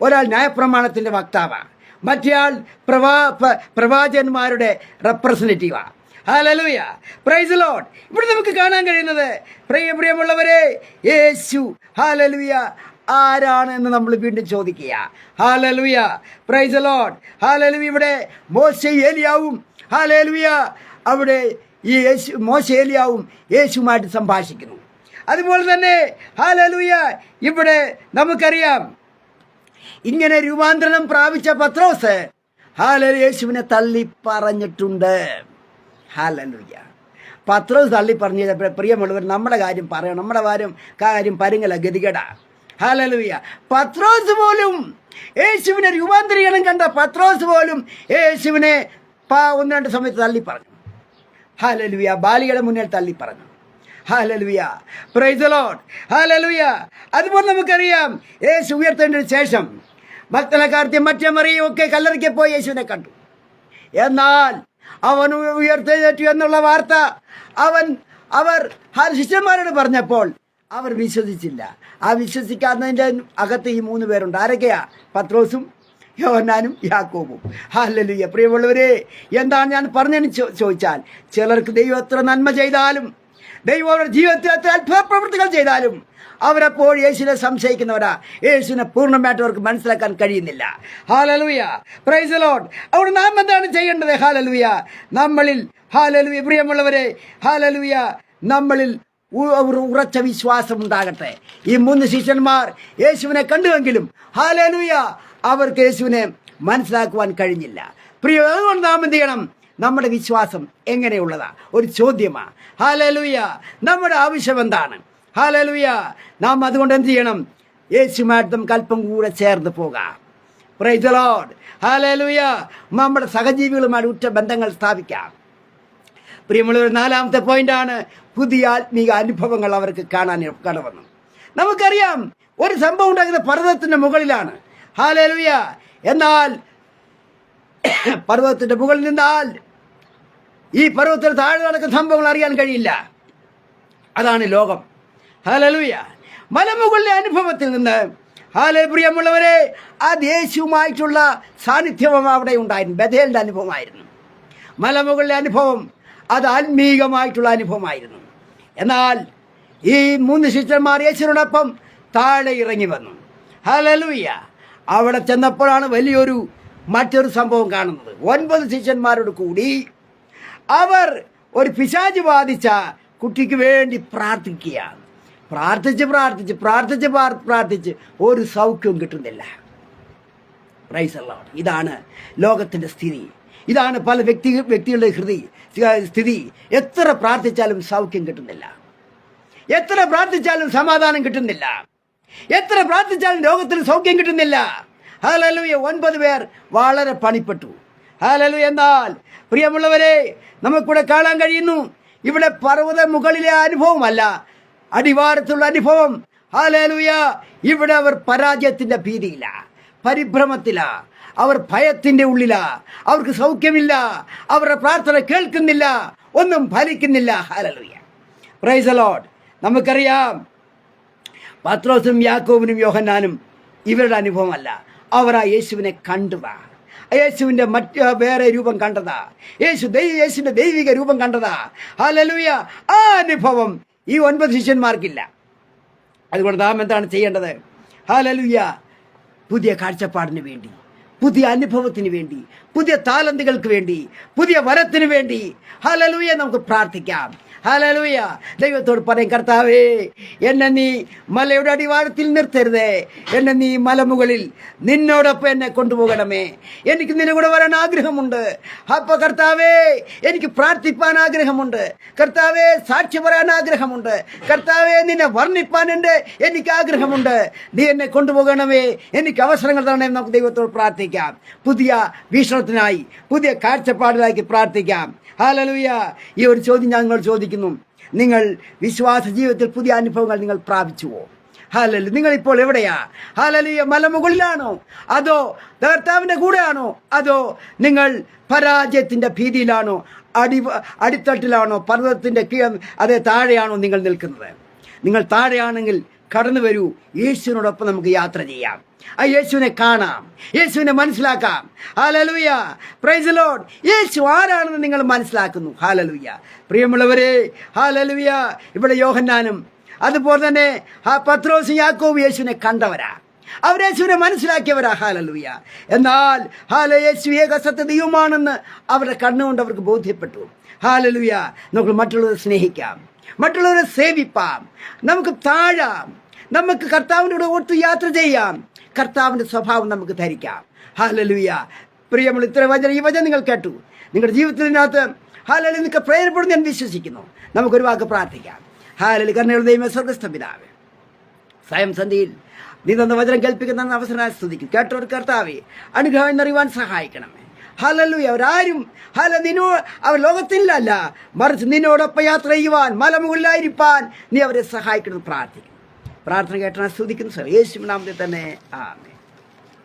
ഒരാൾ ന്യായപ്രമാണത്തിന്റെ വക്താവാണ്, മറ്റേയാൾ പ്രവാചകന്മാരുടെ റെപ്രസെന്റേറ്റീവാണ്. ഹല്ലേലൂയ. Praise the Lord. ഇവിടെ നമുക്ക് കാണാൻ കഴിയുന്നത്, പ്രിയമുള്ളവരെ, യേശു ഹല്ലേലൂയ ആരാണ് എന്ന് നമ്മൾ വീണ്ടും ചോദിക്കുക. Hallelujah. Praise the lord. Hallelujah. ഇവിടെ മോശെ ഏലിയാവും ഹല്ലേലൂയ അവിടെ ഈ മോശെ ഏലിയാവും യേശുവുമായിട്ട് സംഭാഷിക്കുന്നു. അതുപോലെ തന്നെ ഹല്ലേലൂയ ഇവിടെ നമുക്കറിയാം, ഇങ്ങനെ രൂപാന്തരണം പ്രാപിച്ച പത്രോസ് ഹല്ലേലൂയ യേശുവിനെ തള്ളി പറഞ്ഞിട്ടുണ്ട്. ഹല്ലേലൂയ. പത്രോസ് തള്ളി പറഞ്ഞ പ്രിയമുള്ളവർ, നമ്മുടെ കാര്യം പറയണം, നമ്മുടെ കാര്യം പരുങ്ങല ഗതികേടാ. ഹല്ലേലൂയ. പത്രോസ് പോലും യേശുവിനെ രൂപാന്തരീകരണം കണ്ട പത്രോസ് പോലും യേശുവിനെ ഒന്ന് രണ്ട് സമയത്ത് തള്ളി പറഞ്ഞു. ഹല്ലേലൂയ. ബാലിയുടെ മുന്നിൽ തള്ളി പറഞ്ഞു. Hallelujah. Praise the lord. Hallelujah. അതുപോലെ നമുക്കറിയാം, യേശു ഉയർത്തേണ്ടതിന് ശേഷം ഭക്തനക്കാർത്തി മറ്റേ മറിയും ഒക്കെ കല്ലറയ്ക്ക് പോയി യേശുവിനെ കണ്ടു. എന്നാൽ അവൻ ഉയർത്തെഴുന്നേറ്റു എന്നുള്ള വാർത്ത അവർ ശിഷ്യന്മാരോട് പറഞ്ഞപ്പോൾ അവർ വിശ്വസിച്ചില്ല. ആ വിശ്വസിക്കാത്തതിൻ്റെ അകത്ത് ഈ 3 പേരുണ്ട്. ആരൊക്കെയാ? പത്രോസും യോഹന്നാനും യാക്കോബും. ഹല്ലേലൂയ. പ്രിയമുള്ളവരെ, എന്താണ് ഞാൻ പറഞ്ഞതെന്ന് ചോദിച്ചാൽ, ചിലർക്ക് ദൈവം എത്ര നന്മ ചെയ്താലും, ദൈവം അവരുടെ ജീവിതത്തിൽ എത്ര അത്ഭുത പ്രവൃത്തികൾ ചെയ്താലും അവരപ്പോൾ യേശുവിനെ സംശയിക്കുന്നവരാ. യേശുവിനെ പൂർണ്ണമായിട്ട് അവർക്ക് മനസ്സിലാക്കാൻ കഴിയുന്നില്ല. ഹല്ലേലൂയ. Praise the Lord. അവിടെ നാം എന്താണ് ചെയ്യേണ്ടത്? ഹല്ലേലൂയ. നമ്മളിൽ ഹല്ലേലൂയ പ്രിയമുള്ളവരെ, ഹല്ലേലൂയ നമ്മളിൽ ഉറച്ച വിശ്വാസം ഉണ്ടാകട്ടെ. ഈ 3 ശിഷ്യന്മാർ യേശുവിനെ കണ്ടുവെങ്കിലും ഹല്ലേലൂയ അവർക്ക് യേശുവിനെ മനസ്സിലാക്കുവാൻ കഴിഞ്ഞില്ല. അതുകൊണ്ട് നാം എന്ത് ചെയ്യണം? നമ്മുടെ വിശ്വാസം എങ്ങനെയുള്ളതാ? ഒരു ചോദ്യമാണ്. ഹല്ലേലൂയ. നമ്മുടെ ആവശ്യം എന്താണ്? ഹല്ലേലൂയ. നാം അതുകൊണ്ട് എന്ത് ചെയ്യണം? യേശുമായിട്ട് നമുക്ക് അല്പം കൂടെ ചേർന്ന് പോകാം. Price the lord. ഹല്ലേലൂയ. നമ്മുടെ സഹജീവികളുമായി ഉറ്റ ബന്ധങ്ങൾ സ്ഥാപിക്കാം. പ്രിയമുള്ളവർ, 4ാമത്തെ പോയിന്റാണ് പുതിയ ആത്മീക അനുഭവങ്ങൾ അവർക്ക് കാണാൻ കടവന്നു. നമുക്കറിയാം, ഒരു സംഭവം ഉണ്ടാകുന്ന പർവ്വതത്തിന്റെ മുകളിലാണ്. ഹല്ലേലൂയ. എന്നാൽ പർവ്വതത്തിന്റെ മുകളിൽ നിന്നാൽ ഈ പർവ്വതത്തിന് താഴെ നടക്കുന്ന സംഭവങ്ങൾ അറിയാൻ കഴിയില്ല. അതാണ് ലോകം. ഹല്ലേലൂയ. മലമുകളിലെ അനുഭവത്തിൽ നിന്ന് പ്രിയമുള്ളവരെ, ആ യേശുവുമായിട്ടുള്ള സാന്നിധ്യം അവിടെ ഉണ്ടായിരുന്നു. ബഥേലിന്റെ അനുഭവമായിരുന്നു. മലമുകളിലെ അനുഭവം അത് ആത്മീകമായിട്ടുള്ള അനുഭവമായിരുന്നു. എന്നാൽ ഈ 3 ശിഷ്യന്മാർ യേശുവിനോടൊപ്പം താഴെ ഇറങ്ങി വന്നു. ഹല്ലേലൂയ. അവിടെ ചെന്നപ്പോഴാണ് മറ്റൊരു സംഭവം കാണുന്നത്. 9 ശിഷ്യന്മാരോട് കൂടി അവർ ഒരു പിശാച് ബാധിച്ച കുട്ടിക്ക് വേണ്ടി പ്രാർത്ഥിക്കുകയാണ്. പ്രാർത്ഥിച്ച് ഒരു സൗഖ്യവും കിട്ടുന്നില്ല. Price the Lord. ഇതാണ് ലോകത്തിന്റെ സ്ഥിതി. ഇതാണ് പല വ്യക്തികളുടെ സ്ഥിതി. എത്ര പ്രാർത്ഥിച്ചാലും സൗഖ്യം കിട്ടുന്നില്ല. എത്ര പ്രാർത്ഥിച്ചാലും സമാധാനം കിട്ടുന്നില്ല. എത്ര പ്രാർത്ഥിച്ചാലും രോഗത്തിന് സൗഖ്യം കിട്ടുന്നില്ല. ഹല്ലേലൂയ. 9 പേർ വളരെ പണിപ്പെട്ടു. ഹല്ലേലൂയ. എന്നാൽ പ്രിയമുള്ളവരെ, നമുക്കിവിടെ കാണാൻ കഴിയുന്നു, ഇവിടെ പർവ്വത മുകളിലെ അനുഭവമല്ല, അടിവാരത്തുള്ള അനുഭവം. ഹല്ലേലൂയ. ഇവിടെ അവർ പരാജയത്തിന്റെ ഭീതിയില്ല, പരിഭ്രമത്തില, അവർ ഭയത്തിന്റെ ഉള്ളിലാ. അവർക്ക് സൗഖ്യമില്ല. അവരുടെ പ്രാർത്ഥന കേൾക്കുന്നില്ല. ഒന്നും ഫലിക്കുന്നില്ല. ഹല്ലേലൂയ. Praise the Lord. നമുക്കറിയാം, പത്രോസും യാക്കോബിനും യോഹന്നാനും ഇവരുടെ അനുഭവമല്ല. അവർ ആ യേശുവിനെ കണ്ടതാ. യേശുവിന്റെ വേറെ രൂപം കണ്ടതാ. യേശുവിന്റെ ദൈവിക രൂപം കണ്ടതാ. ഹല്ലേലൂയ. ആ അനുഭവം ഈ 9 ശിഷ്യന്മാർക്കില്ല. അതുകൊണ്ട് നാം എന്താണ് ചെയ്യേണ്ടത്? ഹല്ലേലൂയ. പുതിയ കാഴ്ചപ്പാടിന് വേണ്ടി, പുതിയ അനുഭവത്തിന് വേണ്ടി, പുതിയ താലന്തുകൾക്ക് വേണ്ടി, പുതിയ വരത്തിന് വേണ്ടി ഹല്ലേലൂയ നമുക്ക് പ്രാർത്ഥിക്കാം. ഹല്ലേലൂയ. ദൈവത്തോട് പറയും, കർത്താവേ, എന്നെ നീ മലയുടെ അടിവാരത്തിൽ നിർത്തരുതേ. എന്നെ നീ മലമുകളിൽ നിന്നോടൊപ്പം എന്നെ കൊണ്ടുപോകണമേ. എനിക്ക് നിന്നെ കൂടെ വരാൻ ആഗ്രഹമുണ്ട്. അപ്പൊ കർത്താവേ, എനിക്ക് പ്രാർത്ഥിപ്പാൻ ആഗ്രഹമുണ്ട്. കർത്താവേ, സാക്ഷി പറയാൻ ആഗ്രഹമുണ്ട്. കർത്താവേ, നിന്നെ വർണ്ണിപ്പാൻ എനിക്ക് ആഗ്രഹമുണ്ട്. നീ എന്നെ കൊണ്ടുപോകണമേ. എനിക്ക് അവസരങ്ങൾ തരണമേ. നമുക്ക് ദൈവത്തോട് പ്രാർത്ഥിക്കാം. പുതിയ വീക്ഷണത്തിനായി, പുതിയ കാഴ്ചപ്പാടിനായി പ്രാർത്ഥിക്കാം. ഹല്ലേലൂയ. ഈ ഒരു ചോദ്യം ഞങ്ങൾ ചോദിക്കുന്നു. നിങ്ങൾ വിശ്വാസ ജീവിതത്തിൽ പുതിയ അനുഭവങ്ങൾ നിങ്ങൾ പ്രാപിച്ചുവോ? ഹല്ലേലൂയ. നിങ്ങൾ ഇപ്പോൾ എവിടെയാ? ഹല്ലേലൂയ. മലമുകളിലാണോ? അതോ കർത്താവിന്റെ കൂടെയാണോ? അതോ നിങ്ങൾ പരാജയത്തിന്റെ ഭീതിയിലാണോ? അടിത്തട്ടിലാണോ? പർവ്വതത്തിന്റെ താഴെയാണോ നിങ്ങൾ നിൽക്കുന്നത്? നിങ്ങൾ താഴെയാണെങ്കിൽ കടന്നു വരൂ. യേശുവിനോടൊപ്പം നമുക്ക് യാത്ര ചെയ്യാം. ആ യേശുവിനെ കാണാം, യേശുവിനെ മനസ്സിലാക്കാം. ഹല്ലേലൂയ. Praise the lord. യേശു ആരാണെന്ന് നിങ്ങൾ മനസ്സിലാക്കുന്നു. ഹല്ലേലൂയ. പ്രിയമുള്ളവരെ, ഹല്ലേലൂയ. ഇവിടെ യോഹന്നാനും അതുപോലെ തന്നെ പത്രോസും യാക്കോബും യേശുവിനെ കണ്ടവരാ. അവർ യേശുവിനെ മനസ്സിലാക്കിയവരാ. ഹല്ലേലൂയ. എന്നാൽ യേശു ഏക സത്യ ദൈവമാണെന്ന് അവരുടെ കണ്ണുകൊണ്ട് അവർക്ക് ബോധ്യപ്പെട്ടു. ഹല്ലേലൂയ. നമുക്ക് മറ്റുള്ളവരെ സ്നേഹിക്കാം, മറ്റുള്ളവരെ സേവിപ്പാം, നമുക്ക് താഴാം, നമുക്ക് കർത്താവിൻ്റെ കൂടെ ഒത്തു യാത്ര ചെയ്യാം, കർത്താവിൻ്റെ സ്വഭാവം നമുക്ക് ധരിക്കാം. ഹല്ലേലൂയ. പ്രിയമുള്ള ഈ വചനം നിങ്ങൾ കേട്ടു. നിങ്ങളുടെ ജീവിതത്തിനകത്ത് ഹല്ലേലൂയ നിങ്ങൾക്ക് പ്രേരണപ്പെടുന്നു ഞാൻ വിശ്വസിക്കുന്നു. നമുക്കൊരു വാക്ക് പ്രാർത്ഥിക്കാം. ഹല്ലേലൂയ. കരുണയുള്ള ദൈവമേ, സ്വർഗ്ഗസ്ഥ പിതാവേ, സ്വയം സന്ധിയിൽ നീ തന്ന വചനം കേൾപ്പിക്കുന്ന അവസരം സ്തുതിക്കും. കേട്ടവർ കർത്താവേ അനുഗ്രഹം എന്നറിയുവാൻ സഹായിക്കണമേ. ഹല്ലേലൂയ. അവരാരും അവർ ലോകത്തിലല്ല, മറിച്ച് നിന്നോടൊപ്പം യാത്ര ചെയ്യുവാൻ മലമുകളിലായിരിക്കാൻ നീ അവരെ സഹായിക്കണം പ്രാർത്ഥിക്കും. പ്രാർത്ഥന കേട്ടാൽ സ്തുതിക്കുന്നു യേശുവിൻ നാമത്തിൽ തന്നെ ആമേൻ.